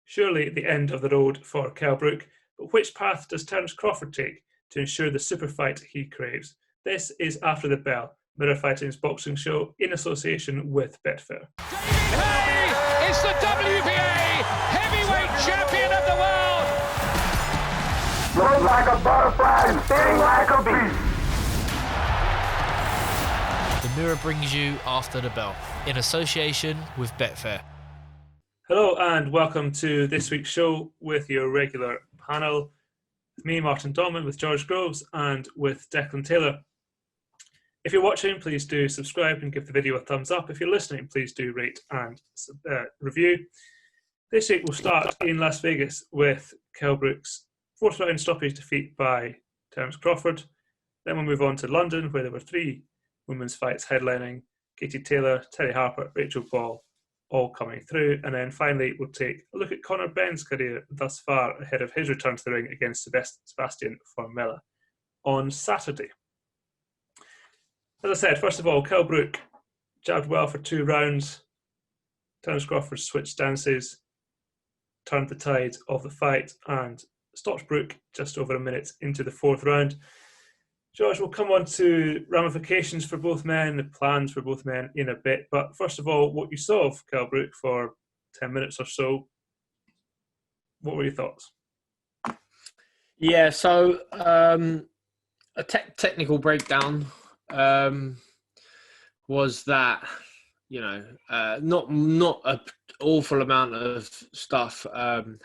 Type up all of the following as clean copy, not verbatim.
Surely the end of the road for Kell Brook, but which path does Terence Crawford take to ensure the super fight he craves? This is After the Bell, Mirror Fighting's boxing show in association with Betfair. Hey, it's the WBA heavyweight champion of the world! Float like a butterfly and sting like a bee. The Mirror brings you After the Bell in association with Betfair. Hello and welcome to this week's show with your regular panel. With me, Martin Domin, with George Groves and with Declan Taylor. If you're watching, please do subscribe and give the video a thumbs up. If you're listening, please do rate and review. This week we'll start in Las Vegas with Kell Brook's fourth round stoppage defeat by Terence Crawford. Then we'll move on to London, where there were three women's fights headlining: Katie Taylor, Terri Harper, Rachel Ball, all coming through. And then finally we'll take a look at Conor Benn's career thus far ahead of his return to the ring against Sebastian Formella on Saturday. As I said, first of all, Kell Brook jabbed well for 2 rounds. Terence Crawford switched stances, turned the tide of the fight and stopped Brook just over a minute into the 4th round. George, we'll come on to ramifications for both men, the plans for both men in a bit. But first of all, what you saw of Kell Brook for 10 minutes or so, what were your thoughts? Yeah, so a technical breakdown was that, not an awful amount of stuff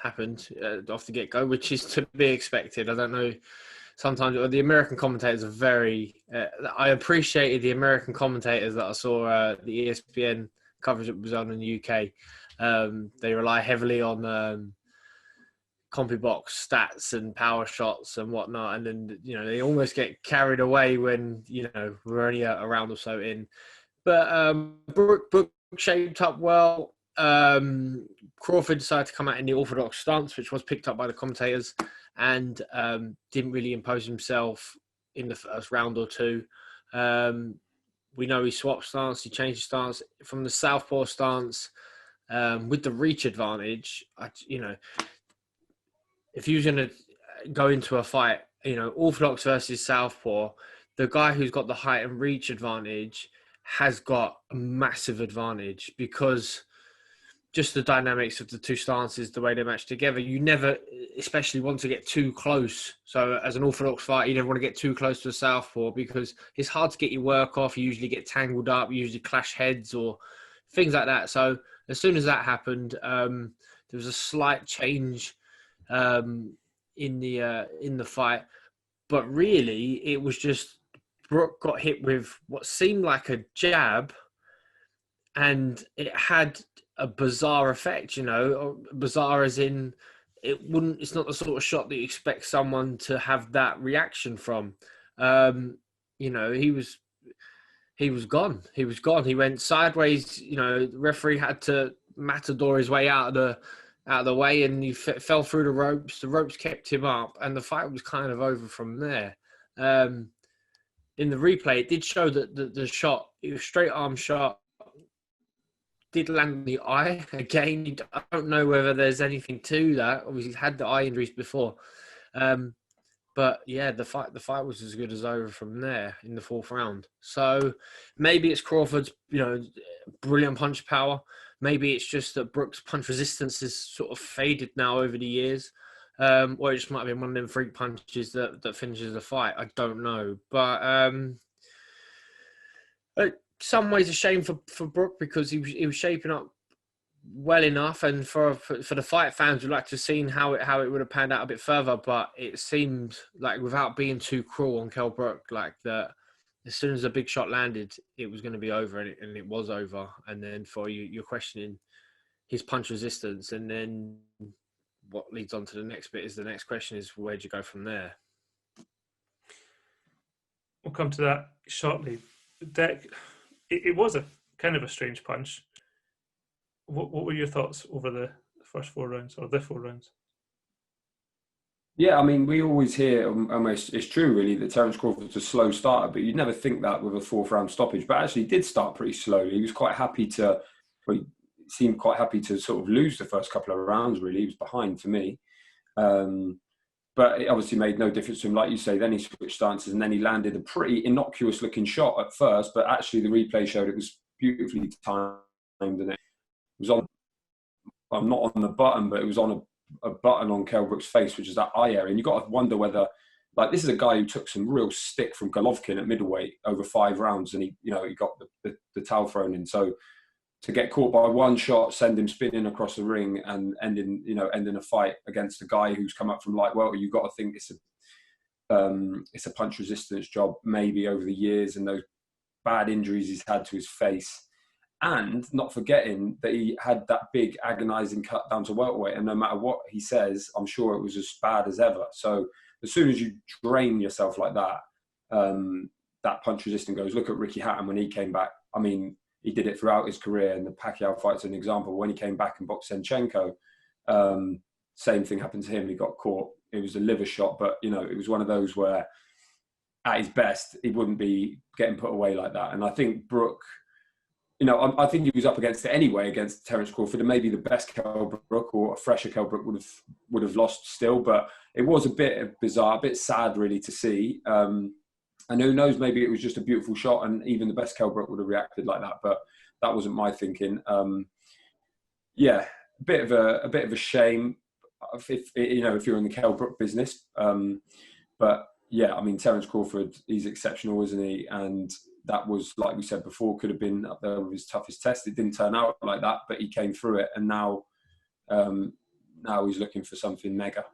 happened off the get-go, which is to be expected. I don't know. Sometimes the American commentators are very... I appreciated the American commentators that I saw, the ESPN coverage that was on in the UK. They rely heavily on CompuBox stats and power shots and whatnot. And then, they almost get carried away when, we're only a round or so in. But Brook shaped up well. Crawford decided to come out in the orthodox stance, which was picked up by the commentators, and didn't really impose himself in the first round or two. We know he swapped stance, he changed stance from the southpaw stance with the reach advantage. If he was going to go into a fight, orthodox versus southpaw, the guy who's got the height and reach advantage has got a massive advantage because just the dynamics of the two stances, the way they match together, you never especially want to get too close. So as an orthodox fighter, you never want to get too close to a southpaw because it's hard to get your work off. You usually get tangled up, you usually clash heads or things like that. So as soon as that happened, there was a slight change in the fight. But really, it was just Brook got hit with what seemed like a jab and it had a bizarre effect, bizarre as in it's not the sort of shot that you expect someone to have that reaction from. He was gone. He was gone. He went sideways. The referee had to matador his way out of the way, and he fell through the ropes. The ropes kept him up, and the fight was kind of over from there. In the replay, it did show that the shot, it was a straight arm shot, did land in the eye. Again, I don't know whether there's anything to that. Obviously, he's had the eye injuries before. But yeah, the fight was as good as over from there in the 4th round. So maybe it's Crawford's, brilliant punch power. Maybe it's just that Brook's punch resistance is sort of faded now over the years. Or it just might have been one of them freak punches that finishes the fight. I don't know. But some ways a shame for Brook because he was shaping up well enough, and for the fight fans, we'd like to have seen how it would have panned out a bit further. But it seemed like, without being too cruel on Kell Brook, like that as soon as a big shot landed, it was going to be over, and it was over. And then for you're questioning his punch resistance, and then what leads on to the next bit is the next question is, where do you go from there? We'll come to that shortly. Deck, it was a kind of a strange punch. What were your thoughts over the first 4 rounds, or the 4 rounds? Yeah, I mean, we always hear, almost, it's true really, that Terence Crawford's a slow starter, but you'd never think that with a 4th round stoppage. But actually, he did start pretty slowly. He was quite happy to, seemed quite happy to sort of lose the first couple of rounds, really. He was behind for me. But it obviously made no difference to him. Like you say, then he switched stances and then he landed a pretty innocuous looking shot at first, but actually the replay showed it was beautifully timed and it was on, I'm not on the button, but it was on a button on Kell Brook's face, which is that eye area. And you've got to wonder whether, like, this is a guy who took some real stick from Golovkin at middleweight over 5 rounds and he got the towel thrown in. So to get caught by one shot, send him spinning across the ring and ending a fight against a guy who's come up from light welter, you've got to think it's a punch resistance job, maybe over the years and those bad injuries he's had to his face. And not forgetting that he had that big agonising cut down to welterweight, and no matter what he says, I'm sure it was as bad as ever. So as soon as you drain yourself like that, that punch resistant goes. Look at Ricky Hatton when he came back. I mean, he did it throughout his career, and the Pacquiao fight's an example. When he came back and boxed Senchenko, same thing happened to him. He got caught. It was a liver shot, but it was one of those where, at his best, he wouldn't be getting put away like that. And I think Brook, I think he was up against it anyway against Terence Crawford, and maybe the best Kell Brook or a fresher Kell Brook would have lost still. But it was a bit bizarre, a bit sad really to see. And who knows, maybe it was just a beautiful shot, and even the best Kell Brook would have reacted like that. But that wasn't my thinking. A bit of a shame if you're in the Kell Brook business. But yeah, I mean, Terence Crawford, he's exceptional, isn't he? And that was, like we said before, could have been up there with his toughest test. It didn't turn out like that, but he came through it, and now he's looking for something mega.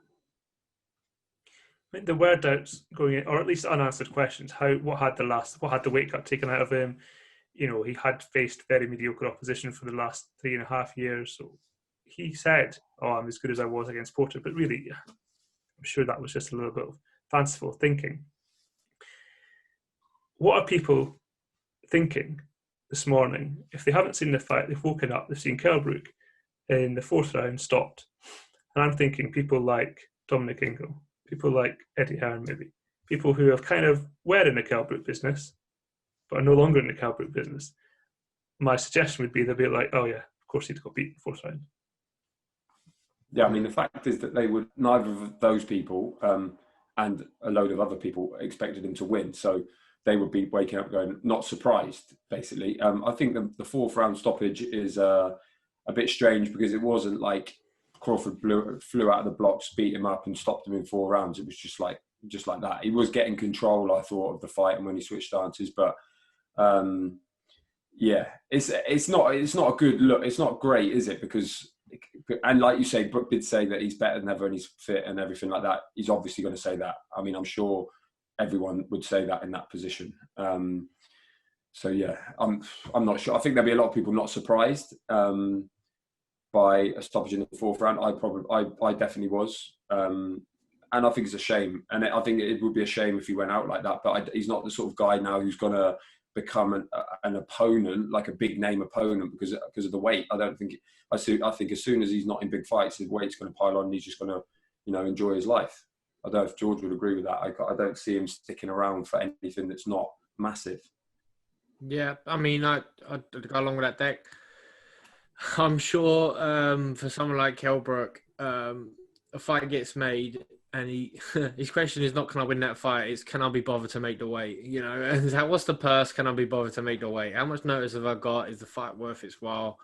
I mean, there were doubts going in, or at least unanswered questions. What had the weight cut taken out of him? He had faced very mediocre opposition for the last 3.5 years. So he said, "Oh, I'm as good as I was against Porter," but really, I'm sure that was just a little bit of fanciful thinking. What are people thinking this morning? If they haven't seen the fight, they've woken up, they've seen Kell Brook in the 4th round stopped. And I'm thinking people like Dominic Ingram, people like Eddie Hearn maybe, people who have kind of were in the Kell Brook business, but are no longer in the Kell Brook business. My suggestion would be they'll be like, oh yeah, of course he'd got beat in the 4th round. Yeah, I mean, the fact is that neither of those people and a load of other people expected him to win. So they would be waking up going, not surprised, basically. I think the 4th round stoppage is a bit strange because it wasn't like Crawford flew out of the blocks, beat him up and stopped him in 4 rounds. It was just like that. He was getting control, I thought, of the fight and when he switched stances. But it's not a good look. It's not great, is it? Because, and like you say, Brook did say that he's better than ever and he's fit and everything like that. He's obviously going to say that. I mean, I'm sure everyone would say that in that position. So yeah, I'm not sure. I think there'll be a lot of people not surprised by a stoppage in the 4th round. I definitely was, and I think it's a shame. And I think it would be a shame if he went out like that. But he's not the sort of guy now who's going to become an opponent, like a big name opponent, because of the weight. I think as soon as he's not in big fights, his weight's going to pile on, and he's just going to enjoy his life. I don't know if George would agree with that. I don't see him sticking around for anything that's not massive. Yeah, I mean, I'd go along with that, deck. I'm sure for someone like Kell Brook, a fight gets made and his question is not, can I win that fight? It's, can I be bothered to make the weight? And what's the purse? Can I be bothered to make the weight? How much notice have I got? Is the fight worth its while?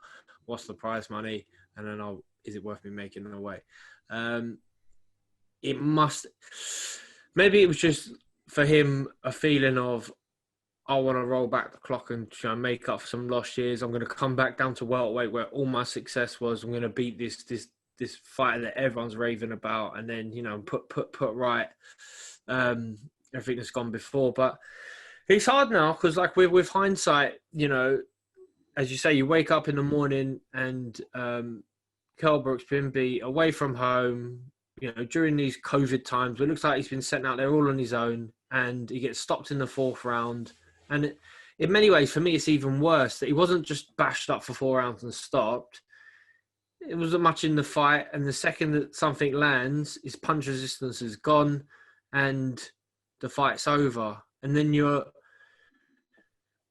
What's the prize money? And then is it worth me making the weight? Maybe it was just for him a feeling of, I want to roll back the clock and try and make up for some lost years. I'm going to come back down to welterweight where all my success was. I'm going to beat this fighter that everyone's raving about, and then put right everything that's gone before. But it's hard now because, like, with hindsight, as you say, you wake up in the morning and Kell Brook's been beat away from home. During these COVID times, it looks like he's been sent out there all on his own, and he gets stopped in the 4th round. And in many ways, for me, it's even worse that he wasn't just bashed up for 4 rounds and stopped. It wasn't much in the fight, and the second that something lands, his punch resistance is gone, and the fight's over. And then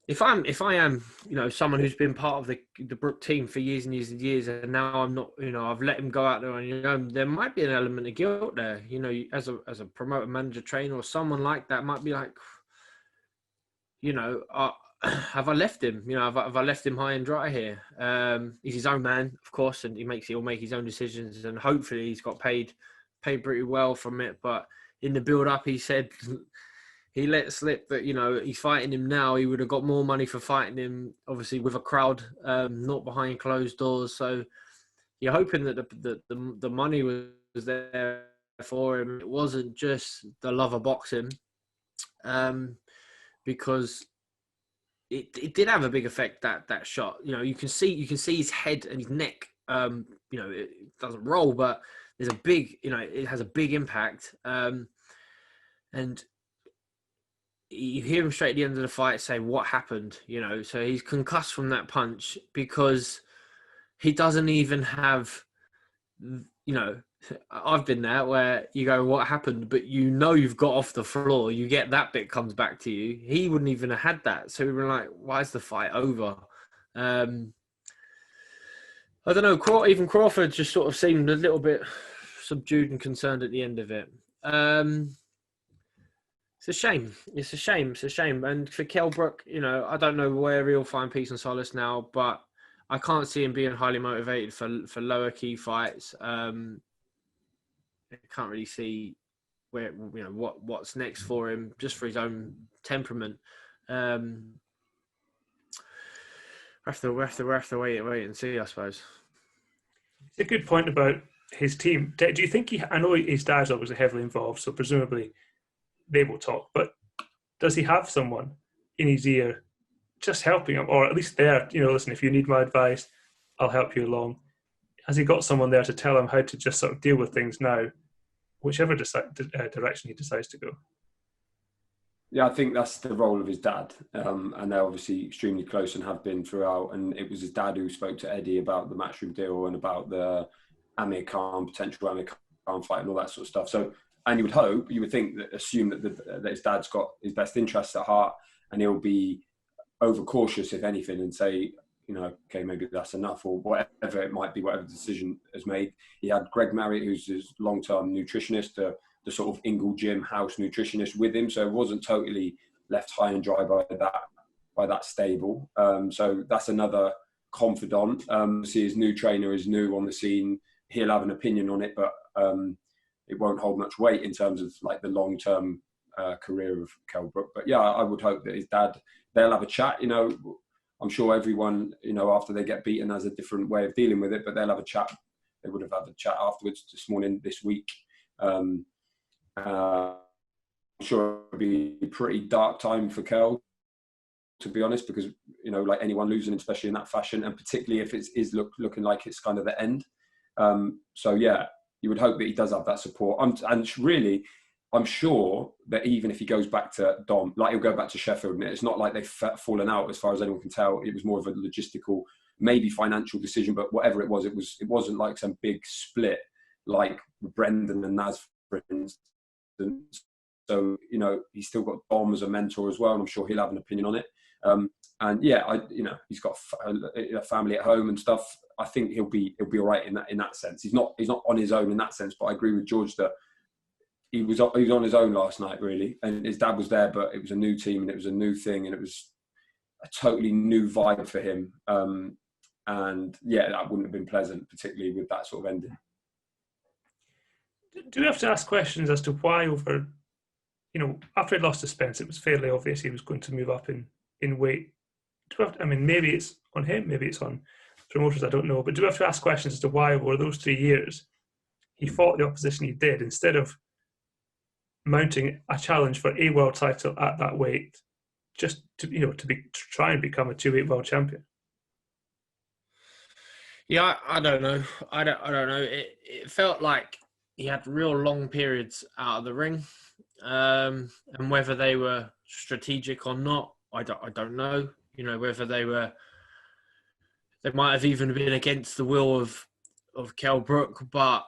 if I am, someone who's been part of the Brook team for years and years and years, and now I'm not, I've let him go out there on your own, there might be an element of guilt there. As a promoter, manager, trainer, or someone like that might be like, have I left him? Have I left him high and dry here? He's his own man, of course, and he'll make his own decisions, and hopefully he's got paid pretty well from it. But in the build up, he said he let slip that he's fighting him now. He would have got more money for fighting him, obviously with a crowd, not behind closed doors. So you're hoping that the money was there for him. It wasn't just the love of boxing, because it did have a big effect, that shot. You can see his head and his neck. It doesn't roll, but there's a big, it has a big impact. And you hear him straight at the end of the fight say, "What happened?" So he's concussed from that punch because he doesn't even have, I've been there where you go, "What happened?" But you've got off the floor. You get that bit comes back to you. He wouldn't even have had that. So we were like, "Why is the fight over?" I don't know. Even Crawford just sort of seemed a little bit subdued and concerned at the end of it. It's a shame. It's a shame. And for Kell Brook, I don't know where he'll find peace and solace now, but I can't see him being highly motivated for lower key fights. I can't really see where what's next for him, just for his own temperament. We have to wait and see, I suppose. It's a good point about his team. Do you think I know his dad's obviously heavily involved, so presumably they will talk, but does he have someone in his ear just helping him, or at least there, listen, if you need my advice, I'll help you along? Has he got someone there to tell him how to just sort of deal with things now, whichever direction he decides to go? Yeah, I think that's the role of his dad. And they're obviously extremely close and have been throughout. And it was his dad who spoke to Eddie about the matchroom deal and about the potential Amir Khan fight and all that sort of stuff. So, and you would assume that his dad's got his best interests at heart, and he'll be overcautious, if anything, and say, okay, maybe that's enough, or whatever it might be, whatever decision is made. He had Greg Marriott, who's his long-term nutritionist, the sort of Ingle Gym house nutritionist with him, so it wasn't totally left high and dry by that stable. So that's another confidant. See, his new trainer is new on the scene. He'll have an opinion on it, but it won't hold much weight in terms of like the long-term career of Kell Brook. But yeah, I would hope that his dad, they'll have a chat. I'm sure everyone, after they get beaten, has a different way of dealing with it, but they'll have a chat. They would have had a chat afterwards this week. I'm sure it'll be a pretty dark time for Kell, to be honest, because, like anyone losing, especially in that fashion, and particularly if it is looking like it's kind of the end. So yeah, you would hope that he does have that support. I'm sure that even if he goes back to Dom, like he'll go back to Sheffield, and it's not like they've fallen out as far as anyone can tell. It was more of a logistical, maybe financial decision, but whatever it wasn't like some big split like Brendan and Naz, for instance. So, he's still got Dom as a mentor as well, and I'm sure he'll have an opinion on it. And yeah, he's got a family at home and stuff. I think he'll be all right in that sense. He's not on his own in that sense, but I agree with George that he was on his own last night, really, and his dad was there, but it was a new team and it was a new thing and it was a totally new vibe for him. And yeah, that wouldn't have been pleasant, particularly with that sort of ending. Do we have to ask questions as to why after he lost to Spence, it was fairly obvious he was going to move up in weight? Maybe it's on him, maybe it's on promoters, I don't know. But do we have to ask questions as to why over those 3 years he fought the opposition he did instead of mounting a challenge for a world title at that weight, just to try and become a 2-weight world champion? Yeah, I don't know. I don't know. It felt like he had real long periods out of the ring, and whether they were strategic or not, I don't know. Whether they might have even been against the will of Kell Brook, but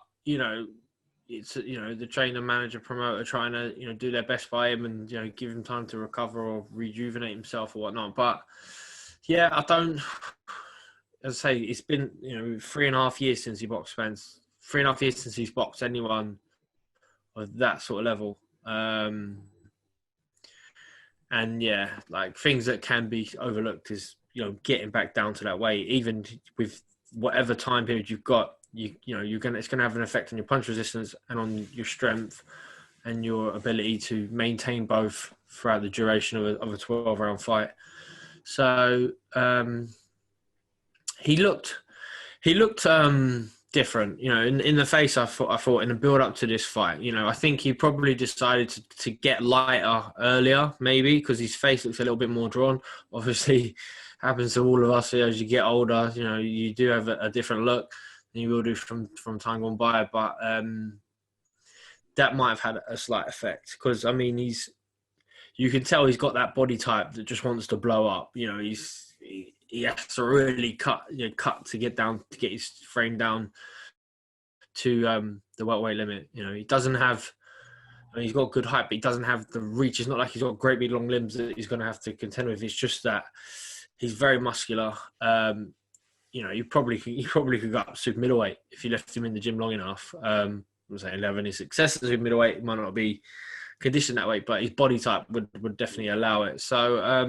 it's the trainer, manager, promoter trying to do their best by him and give him time to recover or rejuvenate himself or whatnot. But yeah, I don't. As I say, it's been 3.5 years since he boxed Spence. 3.5 years since he's boxed anyone of that sort of level. And yeah, like things that can be overlooked is getting back down to that weight, even with whatever time period you've got. It's gonna have an effect on your punch resistance and on your strength and your ability to maintain both throughout the duration of a 12-round fight. So he looked different, in the face. I thought in the build up to this fight, I think he probably decided to get lighter earlier, maybe because his face looks a little bit more drawn. Obviously, happens to all of us as you get older. You do have a different look than you will do from time gone by. But that might have had a slight effect because you can tell he's got that body type that just wants to blow up. He has to really cut to get his frame down to the welterweight limit. He doesn't have. He's got good height, but he doesn't have the reach. It's not like he's got great big long limbs that he's going to have to contend with. It's just that he's very muscular. You probably could go up super middleweight if you left him in the gym long enough. I'm saying 11 is success as middleweight. It might not be conditioned that way, but his body type would definitely allow it. So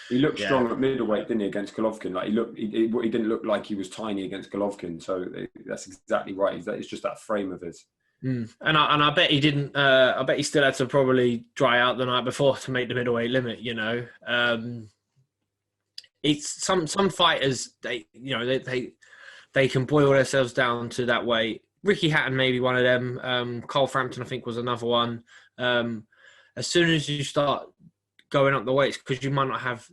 he looked strong at middleweight, didn't he, against Golovkin? Like he didn't look like he was tiny against Golovkin. So that's exactly right. It's just that frame of his. And I bet he didn't. I bet he still had to probably dry out the night before to make the middleweight limit. It's some fighters they can boil themselves down to that weight. Ricky Hatton maybe one of them. Cole Frampton I think was another one. As soon as you start going up the weights, because you might not have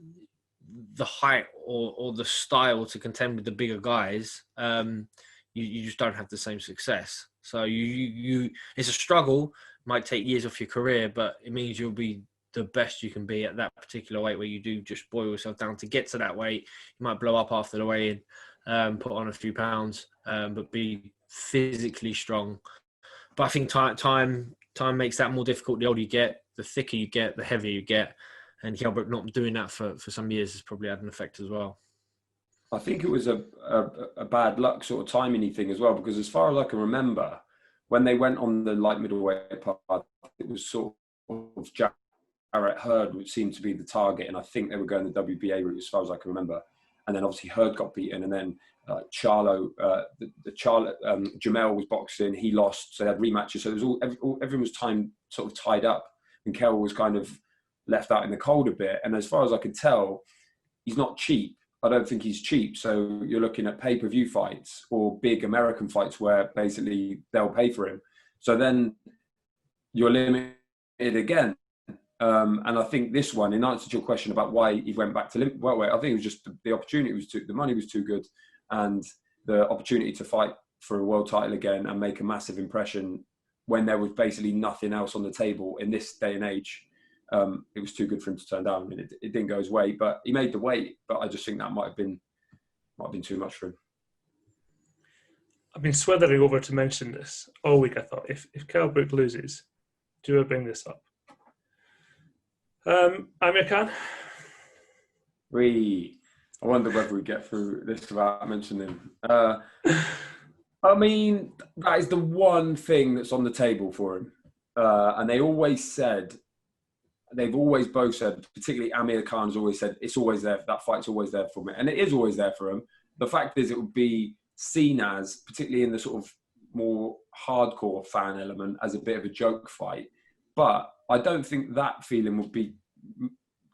the height or the style to contend with the bigger guys, you just don't have the same success. So you it's a struggle. Might take years off your career, but it means you'll be the best you can be at that particular weight where you do just boil yourself down to get to that weight. You might blow up after the weigh-in, put on a few pounds, but be physically strong. But I think time makes that more difficult. The older you get, the thicker you get, the heavier you get. And Kell Brook not doing that for some years has probably had an effect as well. I think it was a bad luck sort of timing thing as well, because as far as I can remember, when they went on the light middleweight part, it was sort of Jarrett Hurd, which seemed to be the target, and I think they were going the WBA route as far as I can remember. And then obviously Hurd got beaten, and then Charlo, Jamel was boxing, he lost, so they had rematches. So it was everyone was sort of tied up, and Kell was kind of left out in the cold a bit. And as far as I can tell, he's not cheap. I don't think he's cheap. So you're looking at pay-per-view fights or big American fights where basically they'll pay for him. So then you're limited again. And I think this one, in answer to your question about why he went back to welterweight, I think it was just the opportunity the money was too good, and the opportunity to fight for a world title again and make a massive impression when there was basically nothing else on the table in this day and age. It was too good for him to turn down. I mean, it didn't go his way, but he made the weight. But I just think that might have been too much for him. I've been swithering over to mention this all week. I thought if Kell Brook loses, do I bring this up? Amir Khan. I wonder whether we get through this without mentioning. I mean, that is the one thing that's on the table for him, and they've always both said, particularly Amir Khan has always said, it's always there. That fight's always there for me, and it is always there for him. The fact is, it would be seen as, particularly in the sort of more hardcore fan element, as a bit of a joke fight. But I don't think that feeling would be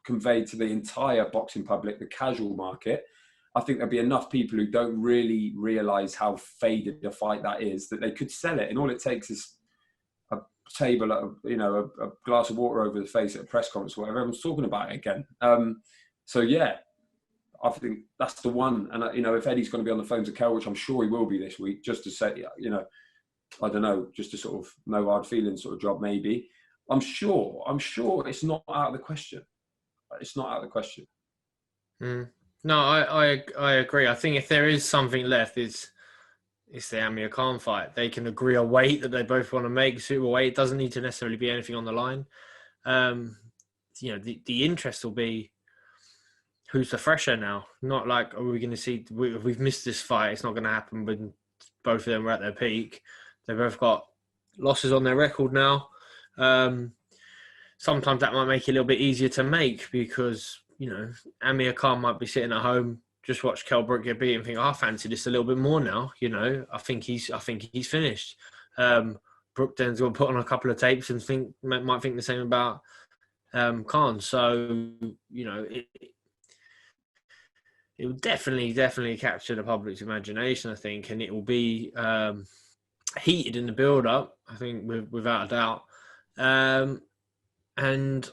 conveyed to the entire boxing public, the casual market. I think there'll be enough people who don't really realise how faded a fight that is, that they could sell it. And all it takes is a table, a glass of water over the face at a press conference, whatever. Everyone's talking about it again. So yeah, I think that's the one. And if Eddie's going to be on the phone to Kell, which I'm sure he will be this week, just to say, I don't know, just to sort of no hard feelings sort of job maybe. I'm sure it's not out of the question. It's not out of the question. No, I agree. I think if there is something left, it's it's the Amir Khan fight. They can agree a weight that they both want to make, super weight. It doesn't need to necessarily be anything on the line. The interest will be who's the fresher now. Not like, are we going to see, we've missed this fight. It's not going to happen when both of them were at their peak. They've both got losses on their record now. Sometimes that might make it a little bit easier to make because, Amir Khan might be sitting at home, just watch Kell Brook get beat and think, I fancy this a little bit more now. I think he's finished. Brook then's going to put on a couple of tapes and might think the same about Khan. So, it will definitely capture the public's imagination, I think, and it will be heated in the build-up, I think, without a doubt. And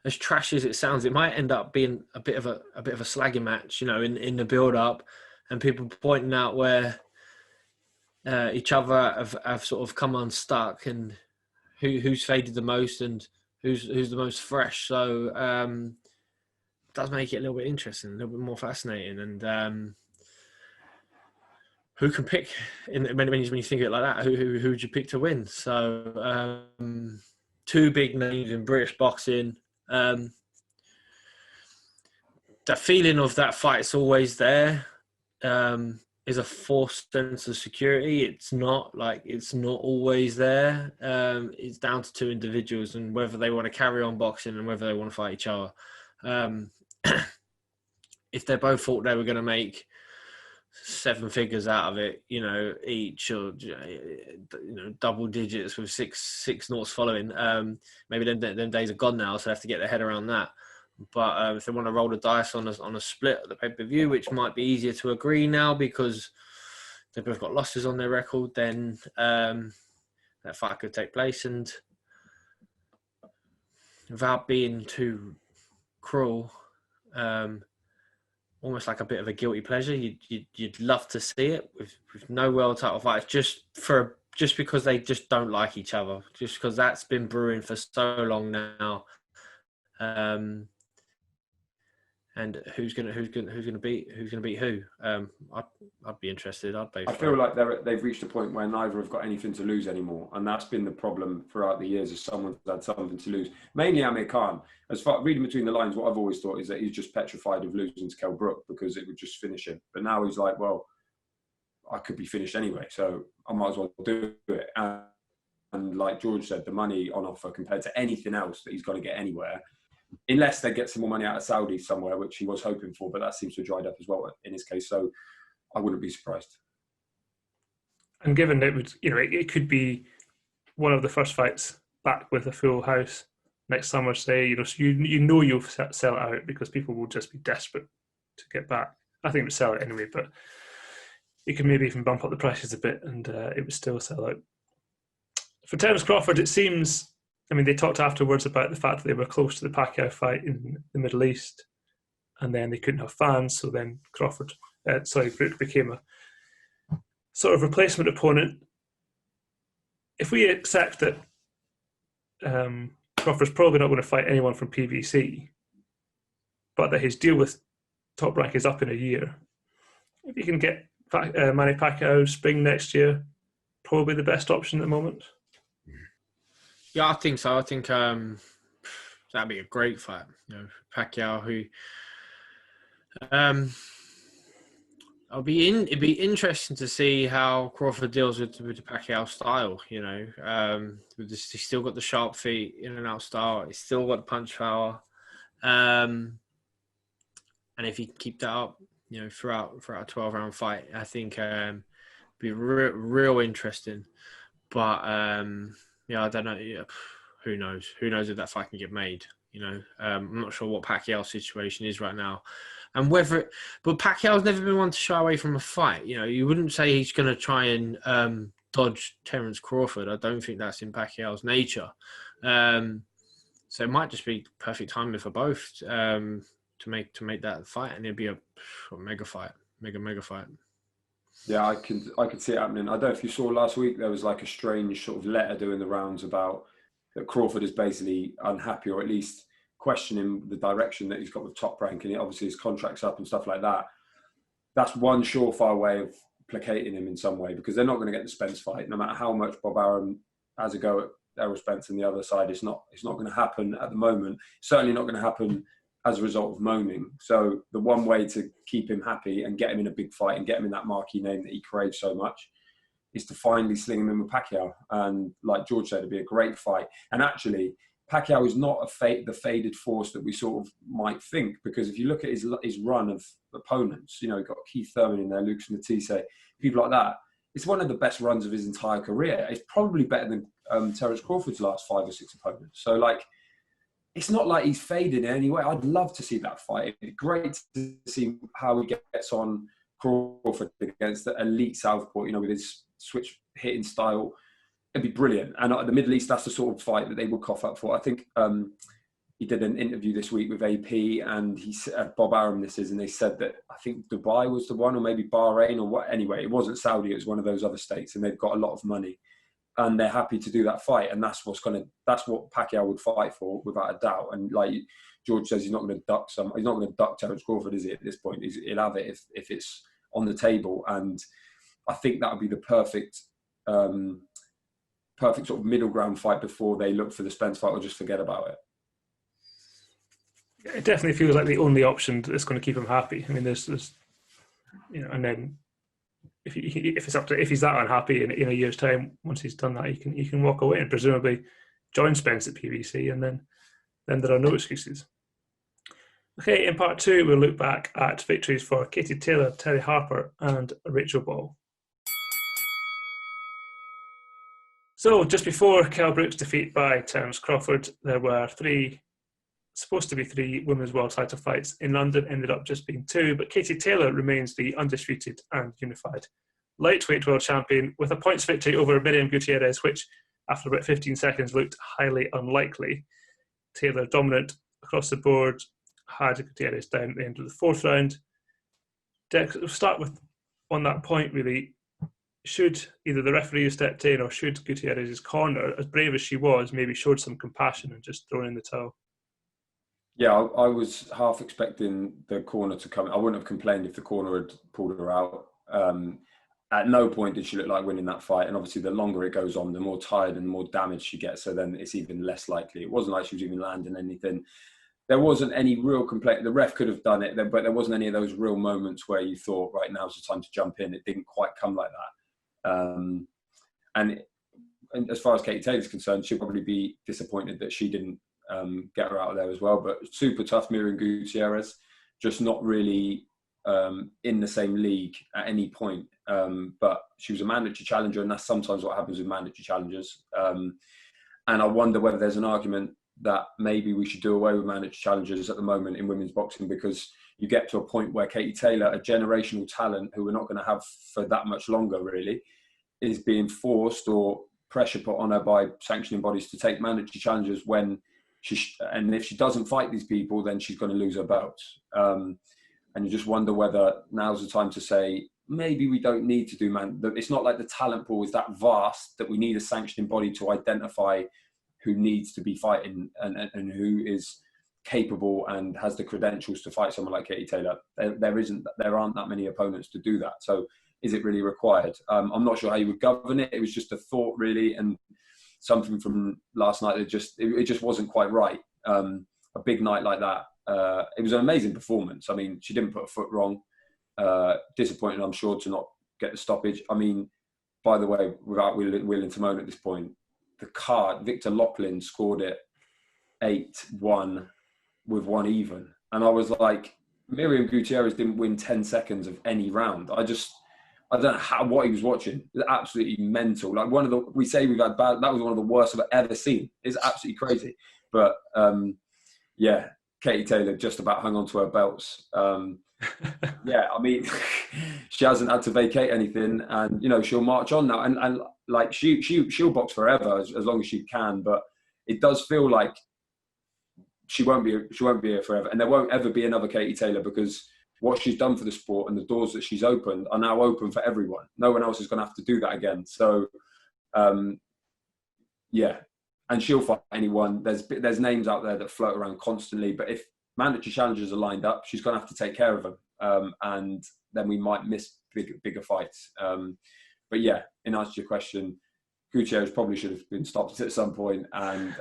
as trash as it sounds, it might end up being a bit of a slagging match, in the build-up, and people pointing out where each other have sort of come unstuck and who's faded the most and who's the most fresh. So it does make it a little bit interesting, a little bit more fascinating, and who can pick when you think of it like that? Who would you pick to win? So two big names in British boxing. The feeling of that fight's always there. Is a false sense of security. It's not always there. It's down to two individuals and whether they want to carry on boxing and whether they want to fight each other. If they both thought they were going to make 7 figures out of it, each, or double digits with six noughts following, maybe them days are gone now, so they have to get their head around that. But if they want to roll the dice on a split at the pay-per-view, which might be easier to agree now because they've both got losses on their record, then that fight could take place. And without being too cruel, almost like a bit of a guilty pleasure, you'd love to see it with no world title fights, just because they just don't like each other, just because that's been brewing for so long now. And who's gonna beat who? I'd be interested. I feel like they've reached a point where neither have got anything to lose anymore, and that's been the problem throughout the years. Is someone's had something to lose. Mainly Amir Khan. As far reading between the lines, what I've always thought is that he's just petrified of losing to Kell Brook because it would just finish him. But now he's like, well, I could be finished anyway, so I might as well do it. And like George said, the money on offer compared to anything else that he's got to get anywhere. Unless they get some more money out of Saudi somewhere, which he was hoping for, but that seems to have dried up as well in his case. So I wouldn't be surprised. And given that it could be one of the first fights back with a full house next summer, say, so you'll sell it out because people will just be desperate to get back. I think it would sell it anyway, but you could maybe even bump up the prices a bit and it would still sell out. For Terence Crawford, it seems. They talked afterwards about the fact that they were close to the Pacquiao fight in the Middle East, and then they couldn't have fans, so then Brook became a sort of replacement opponent. If we accept that Crawford's probably not going to fight anyone from PBC, but that his deal with Top Rank is up in a year, if you can get Manny Pacquiao spring next year, probably the best option at the moment. Yeah, I think so. I think that'd be a great fight. Pacquiao, who it'd be interesting to see how Crawford deals with the Pacquiao style. He's still got the sharp feet, in and out style. He's still got the punch power, and if he can keep that up, throughout a 12-round fight, I think be real interesting. But yeah, I don't know. Yeah, who knows? Who knows if that fight can get made? I'm not sure what Pacquiao's situation is right now, and but Pacquiao's never been one to shy away from a fight. You wouldn't say he's going to try and dodge Terence Crawford. I don't think that's in Pacquiao's nature. So it might just be perfect timing for both to make that fight, and it'd be a mega fight, mega fight. Yeah, I could see it happening. I don't know if you saw last week, there was like a strange sort of letter doing the rounds about that Crawford is basically unhappy, or at least questioning the direction that he's got with Top Rank, and obviously his contract's up and stuff like that. that's one surefire way of placating him in some way, because they're not going to get the Spence fight, no matter how much Bob Arum has a go at Errol Spence on the other side. It's not going to happen at the moment. Certainly not going to happen as a result of moaning. So the one way to keep him happy and get him in a big fight and get him in that marquee name that he craves so much is to finally sling him in with Pacquiao. And like George said, it'd be a great fight. And actually, Pacquiao is not the faded force that we sort of might think, because if you look at his run of opponents, you know, you've got Keith Thurman in there, Lucas Matisse, people like that. It's one of the best runs of his entire career. It's probably better than Terence Crawford's last 5 or 6 opponents. So, like, it's not like he's faded in any way. I'd love to see that fight. It'd be great to see how he gets on Crawford against the elite southpaw, you know, with his switch hitting style. It'd be brilliant. And at the Middle East, that's the sort of fight that they would cough up for. I think he did an interview this week with AP, and he said, Bob Arum this is, and they said that I think Dubai was the one, or maybe Bahrain, or what. Anyway, it wasn't Saudi, it was one of those other states, and they've got a lot of money, and they're happy to do that fight. And that's what Pacquiao would fight for, without a doubt. And like George says, he's not going to duck Terence Crawford, is he, at this point? He'll have it if it's on the table. And I think that would be the perfect sort of middle ground fight before they look for the Spence fight or just forget about it. It definitely feels like the only option that's going to keep him happy. I mean, there's you know, and then if he's that unhappy in a year's time, once he's done that, he can walk away and presumably join Spence at PBC, and then there are no excuses. Okay, in part 2, we'll look back at victories for Katie Taylor, Terri Harper, and Rachel Ball. So, just before Kell Brook's defeat by Terence Crawford, there were supposed to be 3 women's world title fights in London, ended up just being 2, but Katie Taylor remains the undisputed and unified lightweight world champion with a points victory over Miriam Gutierrez, which after about 15 seconds looked highly unlikely. Taylor dominant across the board, had Gutierrez down at the end of the 4th round. We'll start with, on that point really, should either the referee who stepped in or should Gutierrez's corner, as brave as she was, maybe showed some compassion and just thrown in the towel? Yeah, I was half expecting the corner to come. I wouldn't have complained if the corner had pulled her out. At no point did she look like winning that fight. And obviously, the longer it goes on, the more tired and more damage she gets. So then it's even less likely. It wasn't like she was even landing anything. There wasn't any real complaint. The ref could have done it, but there wasn't any of those real moments where you thought, right, now's the time to jump in. It didn't quite come like that. And as far as Katie Taylor's concerned, she'll probably be disappointed that she didn't get her out of there as well. But super tough, Miriam Gutierrez, just not really in the same league at any point. But she was a mandatory challenger, and that's sometimes what happens with mandatory challengers. And I wonder whether there's an argument that maybe we should do away with mandatory challengers at the moment in women's boxing, because you get to a point where Katie Taylor, a generational talent who we're not going to have for that much longer really, is being forced or pressure put on her by sanctioning bodies to take mandatory challenges when and if she doesn't fight these people, then she's going to lose her belt. And you just wonder whether now's the time to say, maybe we don't need to do it's not like the talent pool is that vast that we need a sanctioning body to identify who needs to be fighting and who is capable and has the credentials to fight someone like Katie Taylor. There aren't that many opponents to do that. So is it really required? I'm not sure how you would govern it. It was just a thought really, and something from last night that it just wasn't quite right. A big night like that. It was an amazing performance. I mean, she didn't put a foot wrong. Disappointed, I'm sure, to not get the stoppage. I mean, by the way, without willing to moan at this point, the card, Victor Lachlan scored it 8-1 with 1 even. And I was like, Miriam Gutierrez didn't win 10 seconds of any round. I don't know what he was watching. It was absolutely mental. Like we say we've had bad, that was one of the worst I've ever seen. It's absolutely crazy. But yeah, Katie Taylor just about hung on to her belts. Yeah, I mean, she hasn't had to vacate anything, and you know she'll march on now, and like she'll box forever as long as she can. But it does feel like she won't be here forever, and there won't ever be another Katie Taylor, because what she's done for the sport and the doors that she's opened are now open for everyone. No one else is going to have to do that again. So, yeah, and she'll fight anyone. There's names out there that float around constantly, but if mandatory challenges are lined up, she's going to have to take care of them. and then we might miss bigger fights. But yeah, in answer to your question, Gutierrez probably should have been stopped at some point, and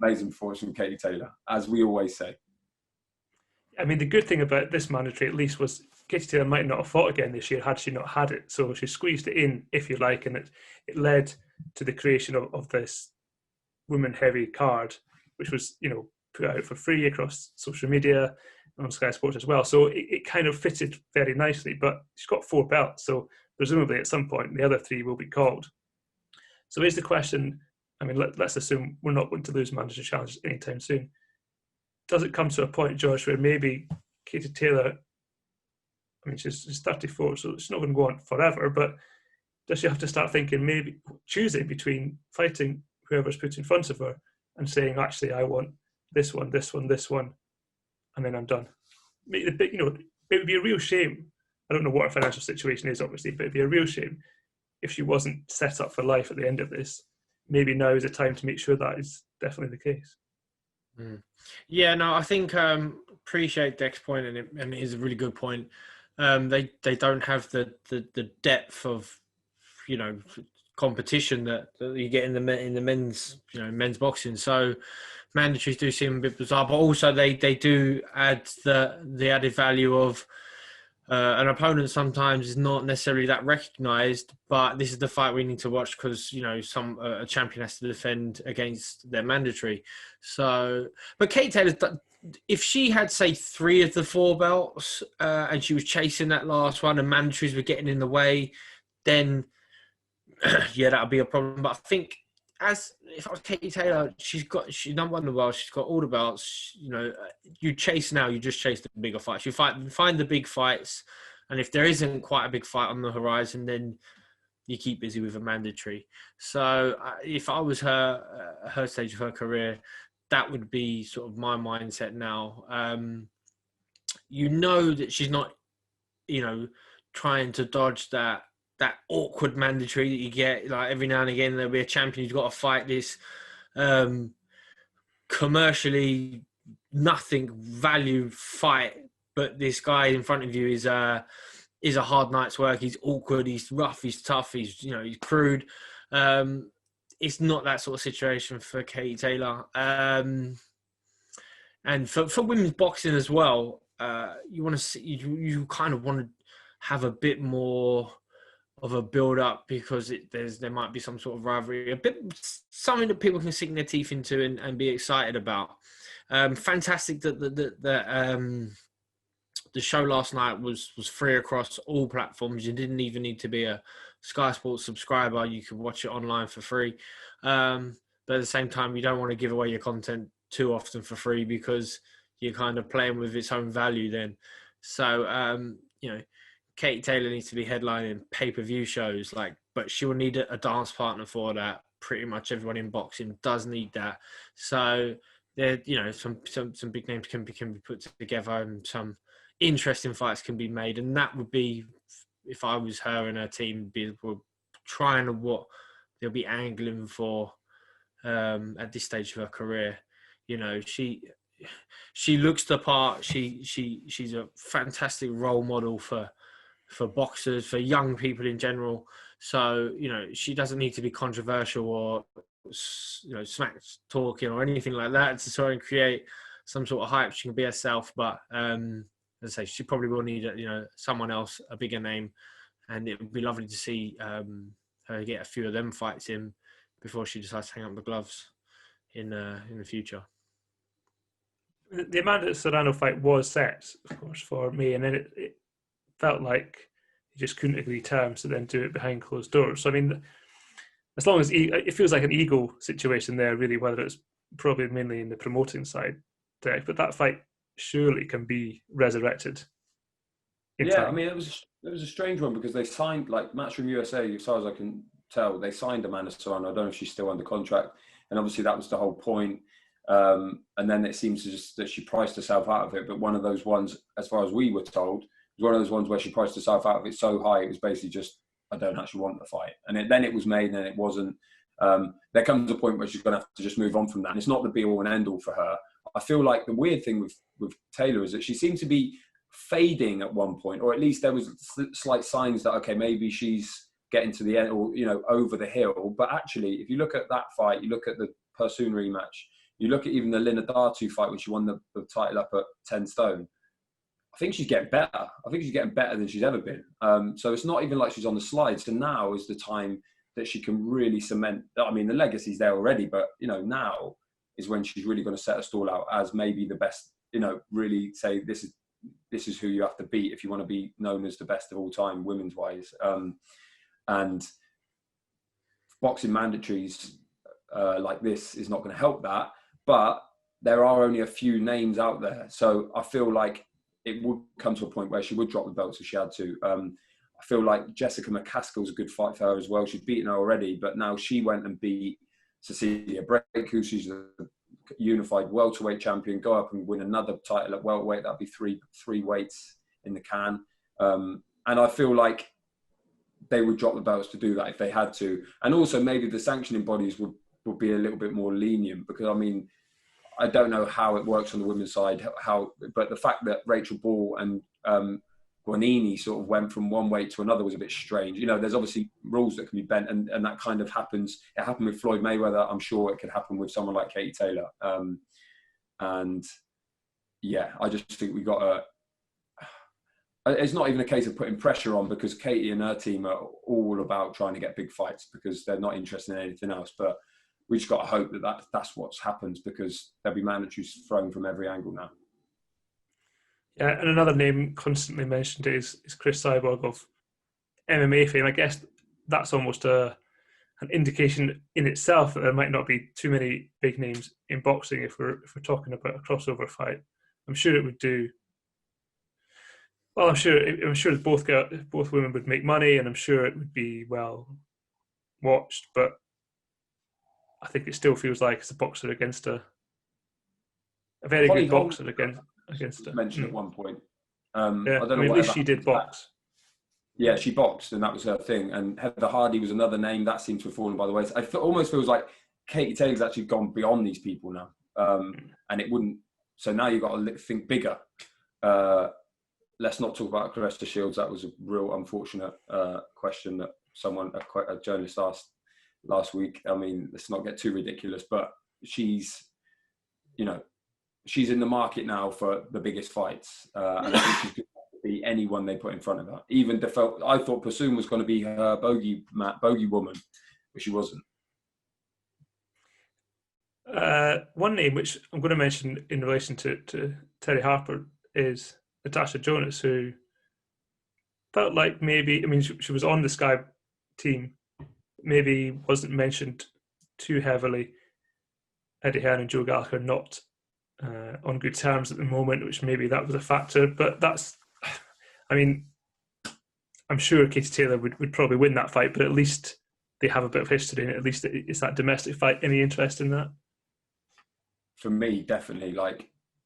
amazing performance from Katie Taylor, as we always say. I mean, the good thing about this mandatory, at least, was Katie Taylor might not have fought again this year had she not had it. So she squeezed it in, if you like, and it led to the creation of this women-heavy card, which was, put out for free across social media and on Sky Sports as well. So it kind of fitted very nicely. But she's got 4 belts, so presumably at some point the other 3 will be called. So here's the question. I mean, let's assume we're not going to lose mandatory challenges anytime soon. Does it come to a point, Josh, where maybe Katie Taylor, I mean, she's 34, so she's not going to go on forever, but does she have to start thinking, maybe choosing between fighting whoever's put in front of her and saying, actually, I want this one, this one, this one, and then I'm done? It would be a real shame. I don't know what her financial situation is, obviously, but it'd be a real shame if she wasn't set up for life at the end of this. Maybe now is the time to make sure that is definitely the case. Yeah, no, I think appreciate Dec's point, and it is a really good point. They don't have the depth of competition that you get in the men's boxing. So mandatories do seem a bit bizarre, but also they do add the added value of an opponent sometimes is not necessarily that recognised, but this is the fight we need to watch because a champion has to defend against their mandatory. So, but Kate Taylor, if she had say 3 of the 4 belts and she was chasing that last one and mandatories were getting in the way, then yeah, that would be a problem. But I think if I was Katie Taylor, she's number 1 in the world. She's got all the belts. You chase now. You just chase the bigger fights. You find the big fights, and if there isn't quite a big fight on the horizon, then you keep busy with a mandatory. So if I was her stage of her career, that would be sort of my mindset now. That she's not, trying to dodge that awkward mandatory that you get. Like every now and again, there'll be a champion who's got to fight this commercially nothing value fight, but this guy in front of you is a hard night's work. He's awkward, he's rough, he's tough, he's crude. It's not that sort of situation for Katie Taylor. And for women's boxing as well, you want to see, you kind of want to have a bit more of a build-up because there might be some sort of rivalry, something that people can sink their teeth into and be excited about. Fantastic that the show last night was free across all platforms. You didn't even need to be a Sky Sports subscriber. You could watch it online for free. But at the same time, you don't want to give away your content too often for free because you're kind of playing with its own value then. So, Katie Taylor needs to be headlining pay-per-view shows, but she will need a dance partner for that. Pretty much everyone in boxing does need that. So there, some big names can be put together and some interesting fights can be made. And that would be, if I was her and her team, we're trying to what they'll be angling for at this stage of her career. She looks the part. She's a fantastic role model for boxers, for young people in general. So, she doesn't need to be controversial or, smack talking or anything like that to try and create some sort of hype. She can be herself, but as I say, she probably will need, someone else, a bigger name. And it would be lovely to see her get a few of them fights in before she decides to hang up the gloves in the future. The Amanda Serrano fight was set, of course, for May, and then it felt like he just couldn't agree terms to then do it behind closed doors. So, I mean, as long as it feels like an ego situation there, really, whether it's probably mainly in the promoting side, Derek, but that fight surely can be resurrected. Yeah, I mean, it was a strange one because they signed, Matchroom USA, as far as I can tell, they signed Amanda Serrano. I don't know if she's still under contract, and obviously that was the whole point. And then it seems that she priced herself out of it. But one of those ones, as far as we were told, was one of those ones where she priced herself out of it so high, it was basically just, I don't actually want the fight. And then it was made and it wasn't. There comes a point where she's going to have to just move on from that. And it's not the be-all and end-all for her. I feel like the weird thing with Taylor is that she seems to be fading at one point, or at least there was slight signs that, okay, maybe she's getting to the end, or, you know, over the hill. But actually, if you look at that fight, you look at the Pursoon rematch, you look at even the Lina Datu fight when she won the title up at 10 stone, I think she's getting better. I think she's getting better than she's ever been. So it's not even like she's on the slide. So now is the time that she can really cement. I mean, the legacy's there already, but, you know, now is when she's really going to set a stall out as maybe the best, you know, really say this is who you have to beat if you want to be known as the best of all time, women's wise. And boxing mandatories like this is not going to help that. But there are only a few names out there. So I feel like it would come to a point where she would drop the belts if she had to. I feel like Jessica McCaskill's a good fight for her as well. She's beaten her already, but now she went and beat Cecilia Bræk, who she's a unified welterweight champion, go up and win another title at welterweight. That'd be three weights in the can. And I feel like they would drop the belts to do that if they had to. And also maybe the sanctioning bodies would be a little bit more lenient, because, I mean, I don't know how it works on the women's side, but the fact that Rachel Ball and Guanini sort of went from one weight to another was a bit strange. You know, there's obviously rules that can be bent, and that kind of happens. It happened with Floyd Mayweather. I'm sure it could happen with someone like Katie Taylor. And yeah, I just think we got to... It's not even a case of putting pressure on, because Katie and her team are all about trying to get big fights because they're not interested in anything else. But we just got to hope that's what happens, because there'll be mandatories thrown from every angle now. Yeah, and another name constantly mentioned is Chris Cyborg of MMA fame. I guess that's almost an indication in itself that there might not be too many big names in boxing if we're talking about a crossover fight. I'm sure it would do. Well, I'm sure both women would make money, and I'm sure it would be well watched. But I think it still feels like it's a boxer against a very Holly good boxer against her. Mentioned at one point. Yeah, I don't know. at least she did box. Yeah, she boxed, and that was her thing. And Heather Hardy was another name that seemed to have fallen by the way. It almost feels like Katie Taylor's actually gone beyond these people now, and it wouldn't. So now you've got to think bigger. Let's not talk about Claressa Shields. That was a real unfortunate question that a journalist asked last week. I mean, let's not get too ridiculous, but she's in the market now for the biggest fights, and I think she could be anyone they put in front of her. Even I thought Pursoon was going to be her bogey woman, but she wasn't. One name which I'm going to mention in relation to Terri Harper is Natasha Jonas, who felt like maybe, I mean, she was on the Sky team, maybe wasn't mentioned too heavily. Eddie Hearn and Joe Gallagher not on good terms at the moment, which maybe that was a factor. But I mean, I'm sure Katie Taylor would probably win that fight, but at least they have a bit of history, and at least it's that domestic fight. Any interest in that? For me, definitely.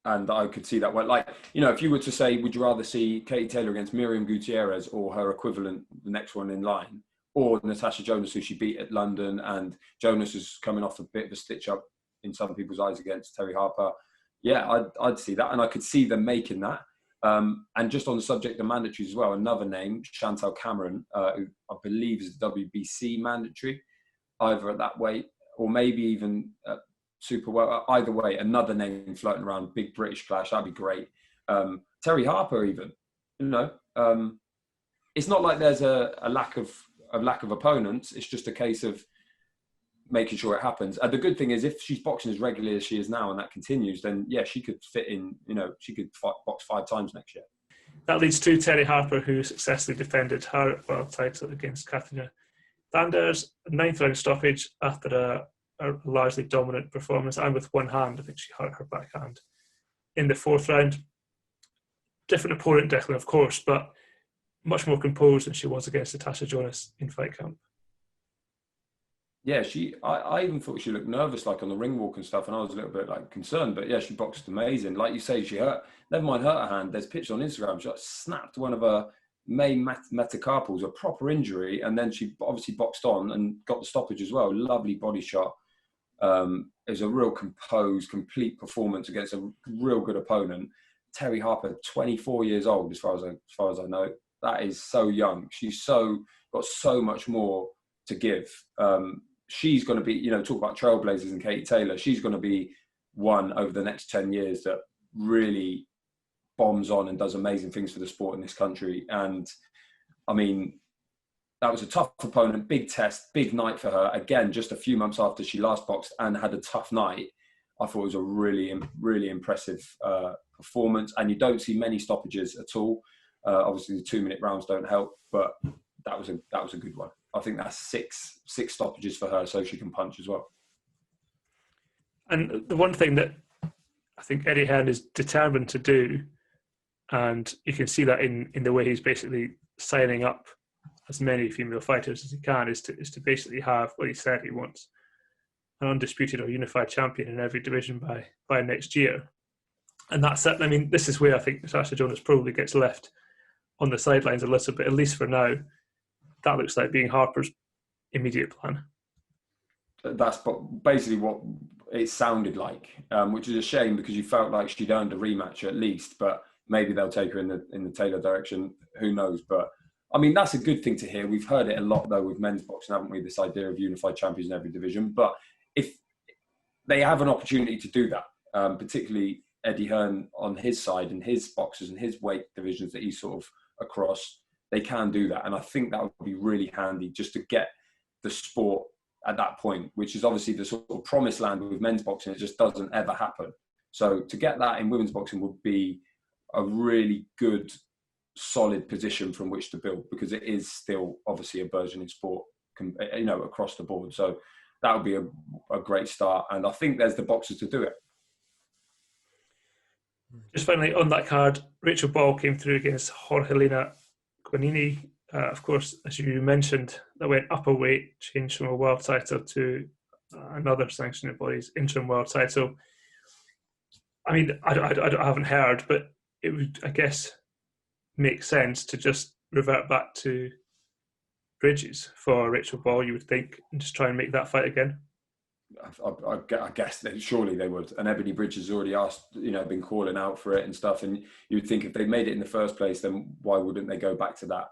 And I could see that. Well, if you were to say, would you rather see Katie Taylor against Miriam Gutierrez or her equivalent, the next one in line, or Natasha Jonas, who she beat at London, and Jonas is coming off a bit of a stitch up in some people's eyes against Terri Harper? Yeah, I'd see that, and I could see them making that. And just on the subject of mandatories as well, another name, Chantal Cameron, who I believe is the WBC mandatory, either at that weight or maybe even super well. Either way, another name floating around, big British clash. That'd be great. Terri Harper, even, it's not like there's a lack of opponents. It's just a case of making sure it happens. And the good thing is, if she's boxing as regularly as she is now, and that continues, then yeah, she could fit in. She could box 5 times next year. That leads to Terri Harper, who successfully defended her world title against Katarina Sanders, 9th round stoppage after a largely dominant performance, and with one hand. I think she hurt her backhand in the 4th round. Different opponent, Declan, of course, but much more composed than she was against Natasha Jonas in fight camp. Yeah, I even thought she looked nervous, on the ring walk and stuff, and I was a little bit concerned. But yeah, she boxed amazing. Like you say, she hurt. Never mind hurt her hand. There's pictures on Instagram. She snapped one of her main metacarpals, a proper injury, and then she obviously boxed on and got the stoppage as well. Lovely body shot. It was a real composed, complete performance against a real good opponent. Terri Harper, 24 years old, as far as I know. That is so young. She's got so much more to give. She's going to be, talk about trailblazers and Katie Taylor. She's going to be one over the next 10 years that really bombs on and does amazing things for the sport in this country. And I mean, that was a tough opponent, big test, big night for her. Again, just a few months after she last boxed and had a tough night. I thought it was a really, really impressive performance. And you don't see many stoppages at all. Obviously, the 2-minute rounds don't help, but that was a good one. I think that's six stoppages for her, so she can punch as well. And the one thing that I think Eddie Hearn is determined to do, and you can see that in the way he's basically signing up as many female fighters as he can, is to basically have what he said he wants: an undisputed or unified champion in every division by next year. And that's it. I mean, this is where I think Sasha Jonas probably gets left on the sidelines a little bit, at least for now. That looks like being Harper's immediate plan. That's basically what it sounded like, which is a shame because you felt like she'd earned a rematch at least, but maybe they'll take her in the Taylor direction. Who knows? But I mean, that's a good thing to hear. We've heard it a lot though with men's boxing, haven't we? This idea of unified champions in every division. But if they have an opportunity to do that, particularly Eddie Hearn on his side and his boxers and his weight divisions that he's sort of across, they can do that. And I think that would be really handy just to get the sport at that point, which is obviously the sort of promised land with men's boxing. It just doesn't ever happen. So to get that in women's boxing would be a really good, solid position from which to build, because it is still obviously a burgeoning sport, across the board. So that would be a great start. And I think there's the boxers to do it. Just finally on that card, Rachel Ball came through against Jorgelina Guanini. Of course, as you mentioned, that went up a weight, changed from a world title to another sanctioning body's interim world title. I mean, I haven't heard, but it would, I guess, make sense to just revert back to Bridges for Rachel Ball, you would think, and just try and make that fight again. I guess that surely they would. And Ebony Bridges has already asked, been calling out for it and stuff. And you would think if they made it in the first place, then why wouldn't they go back to that?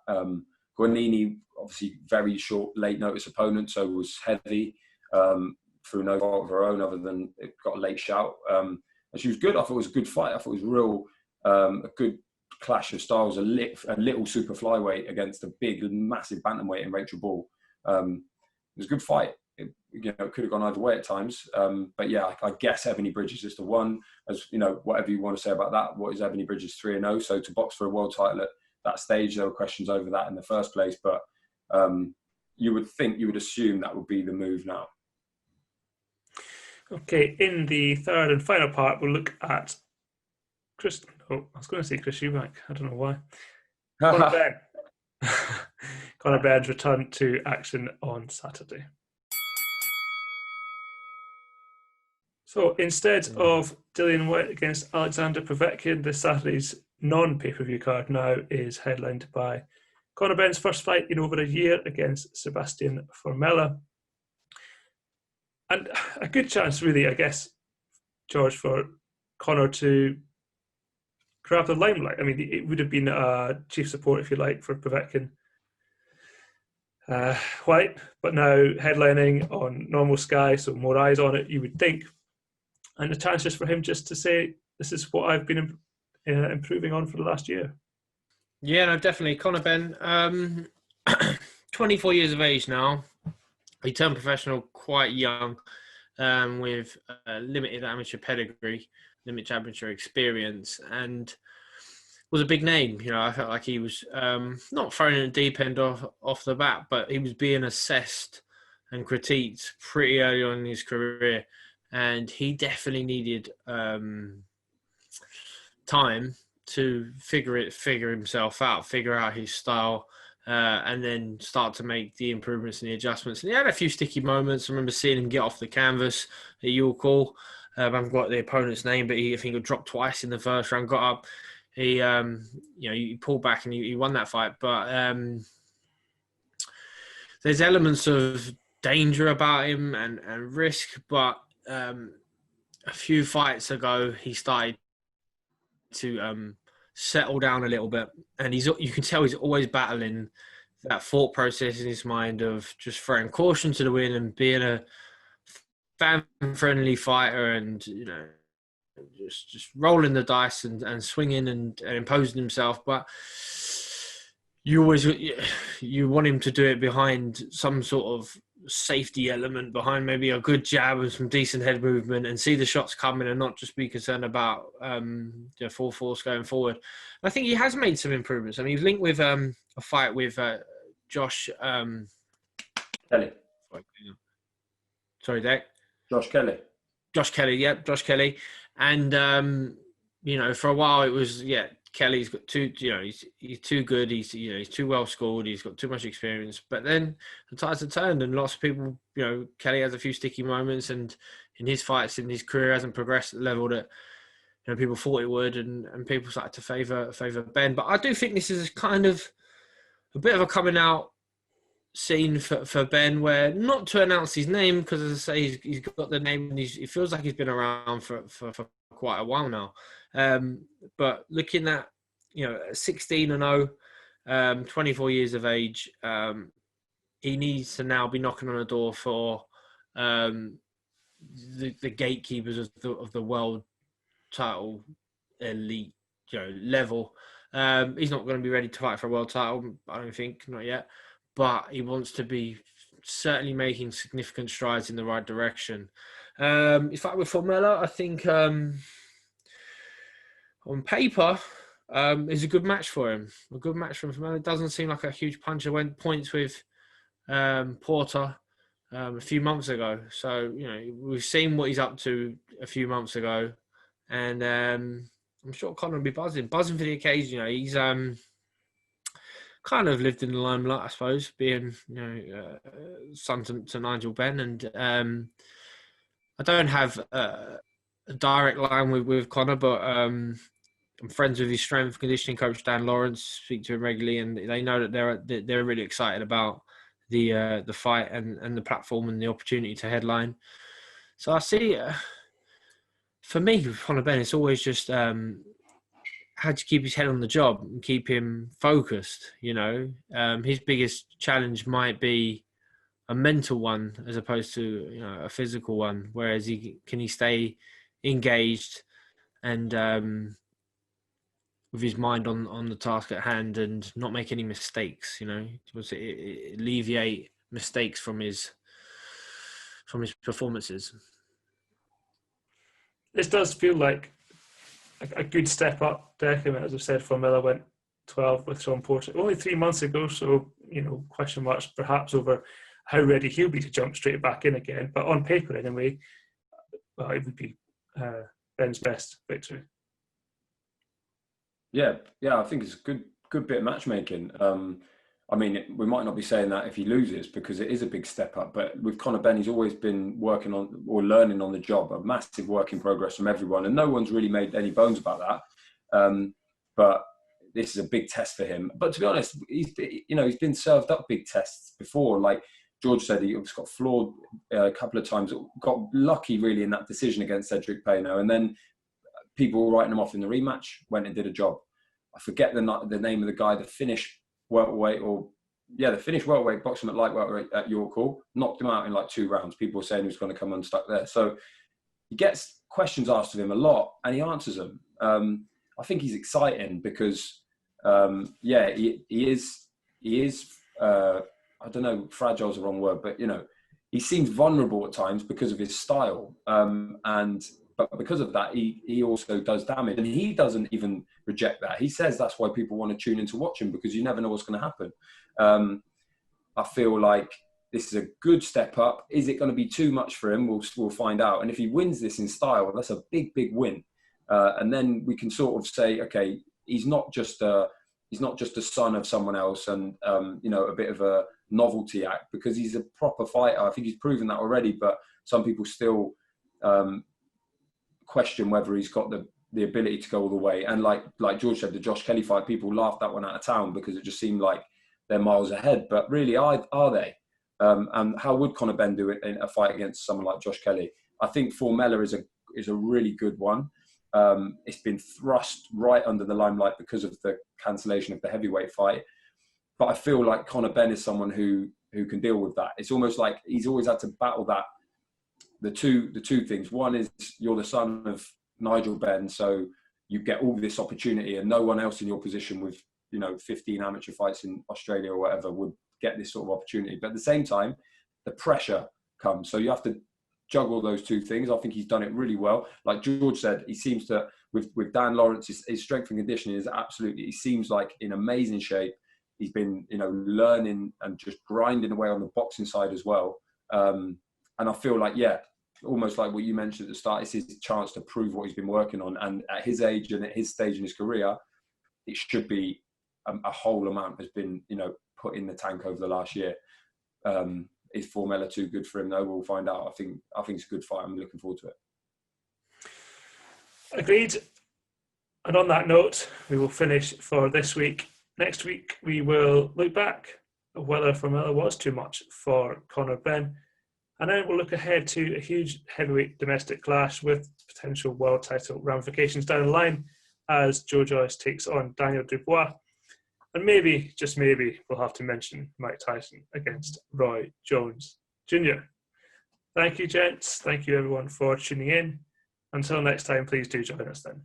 Guanini, obviously very short, late notice opponent, so was heavy through no fault of her own other than it got a late shout. And she was good. I thought it was a good fight. I thought it was a good clash of styles, a little super flyweight against a big, massive bantamweight in Rachel Ball. It was a good fight. It could have gone either way at times. But yeah, I guess Ebony Bridges is the one. As whatever you want to say about that, what is Ebony Bridges 3-0? So to box for a world title at that stage, there were questions over that in the first place. But you would assume that would be the move now. Okay, in the third and final part, we'll look at I was going to say Chris Eubank. I don't know why. Conor Benn. Conor Benn's return to action on Saturday. So instead of Dillian White against Alexander Povetkin, this Saturday's non-pay-per-view card now is headlined by Conor Benn's first fight in over a year against Sebastian Formella. And a good chance, really, I guess, George, for Conor to grab the limelight. I mean, it would have been a chief support, if you like, for Povetkin White, but now headlining on normal Sky, so more eyes on it, you would think. And a chance just for him just to say, this is what I've been improving on for the last year. Yeah, no, definitely. Conor Benn, 24 years of age now. He turned professional quite young, with limited amateur pedigree, limited amateur experience, and was a big name. I felt like he was not thrown in the deep end off the bat, but he was being assessed and critiqued pretty early on in his career. And he definitely needed time to figure himself out, figure out his style, and then start to make the improvements and the adjustments. And he had a few sticky moments. I remember seeing him get off the canvas at York Hall. I haven't got the opponent's name, but I think he dropped twice in the first round, got up. He, he pulled back and he won that fight. But there's elements of danger about him and risk, but a few fights ago, he started to settle down a little bit, and you can tell he's always battling that thought process in his mind of just throwing caution to the wind and being a fan-friendly fighter, and just rolling the dice and swinging and imposing himself. But you want him to do it behind some sort of safety element, behind maybe a good jab and some decent head movement, and see the shots coming and not just be concerned about full force going forward. And I think he has made some improvements. I mean, he's linked with a fight with Josh Kelly. Sorry, Dave. Josh Kelly. Josh Kelly. And for a while it was Kelly's got he's too good, he's too well schooled, he's got too much experience. But then the tides have turned, and lots of people, Kelly has a few sticky moments, and in his fights in his career hasn't progressed at the level that people thought it would, and people started to favour Ben. But I do think this is kind of a bit of a coming out scene for Ben, where not to announce his name, because as I say, he's got the name, and he feels like he's been around for quite a while now. But looking at 16-0, 24 years of age, he needs to now be knocking on the door for the gatekeepers of the world title elite level. He's not going to be ready to fight for a world title, I don't think, not yet. But he wants to be certainly making significant strides in the right direction. His fight with Formella, I think, on paper, is a good match for him. A good match for him. Formella. It doesn't seem like a huge puncher. Went points with Porter a few months ago. So, we've seen what he's up to a few months ago. And I'm sure Conor will be buzzing for the occasion. He's kind of lived in the limelight, I suppose, being son to Nigel Benn, and I don't have a direct line with Conor, but I'm friends with his strength conditioning coach Dan Lawrence. Speak to him regularly, and they know that they're really excited about the fight and the platform and the opportunity to headline. So I see, for me, with Conor Benn, it's always just how to keep his head on the job and keep him focused. His biggest challenge might be a mental one as opposed to a physical one. Whereas can he stay engaged and with his mind on the task at hand and not make any mistakes. Alleviate mistakes from his performances. This does feel like a good step up. Declan, as I've said, Formella went 12 with Sean Porter only 3 months ago, so question marks perhaps over how ready he'll be to jump straight back in again. But on paper, anyway, it would be Ben's best victory. Yeah, I think it's a good bit of matchmaking. We might not be saying that if he loses, because it is a big step up. But with Conor Benn, he's always been working on or learning on the job. A massive work in progress from everyone, and no one's really made any bones about that. But this is a big test for him. But to be honest, he's been served up big tests before. Like George said, he got floored a couple of times. Got lucky really in that decision against Cedric Peno, and then people were writing him off in the rematch. Went and did a job. I forget the name of the guy, the Finnish welterweight, the Finnish welterweight, boxed him at light welterweight at York Hall, knocked him out in like 2 rounds. People were saying he was going to come unstuck there. So he gets questions asked of him a lot, and he answers them. I think he's exciting because, he is. I don't know, fragile is the wrong word, but he seems vulnerable at times because of his style, but because of that, he also does damage, and he doesn't even reject that. He says that's why people want to tune in to watch him, because you never know what's going to happen. I feel like this is a good step up. Is it going to be too much for him? We'll find out. And if he wins this in style, that's a big win. And then we can sort of say, okay, he's not just a son of someone else and a bit of a novelty act, because he's a proper fighter. I think he's proven that already, but some people still question whether he's got the ability to go all the way. And like George said, the Josh Kelly fight, people laughed that one out of town because it just seemed like they're miles ahead. But really, are they? And how would Conor Benn do it in a fight against someone like Josh Kelly? I think Formella is a really good one. It's been thrust right under the limelight because of the cancellation of the heavyweight fight. But I feel like Conor Benn is someone who can deal with that. It's almost like he's always had to battle that. The two things. One is you're the son of Nigel Benn, so you get all this opportunity, and no one else in your position with 15 amateur fights in Australia or whatever would get this sort of opportunity. But at the same time, the pressure comes, so you have to juggle those two things. I think he's done it really well. Like George said, he seems to with Dan Lawrence, his strength and conditioning is absolutely. He seems like in amazing shape. He's been learning and just grinding away on the boxing side as well. And I feel like almost like what you mentioned at the start, it's his chance to prove what he's been working on. And at his age and at his stage in his career, it should be a whole amount has been, put in the tank over the last year. Is Formella too good for him though? We'll find out. I think it's a good fight. I'm looking forward to it. Agreed. And on that note, we will finish for this week. Next week, we will look back at whether Formella was too much for Conor Benn. And then we'll look ahead to a huge heavyweight domestic clash with potential world title ramifications down the line as Joe Joyce takes on Daniel Dubois. And maybe, just maybe, we'll have to mention Mike Tyson against Roy Jones Jr. Thank you, gents. Thank you, everyone, for tuning in. Until next time, please do join us then.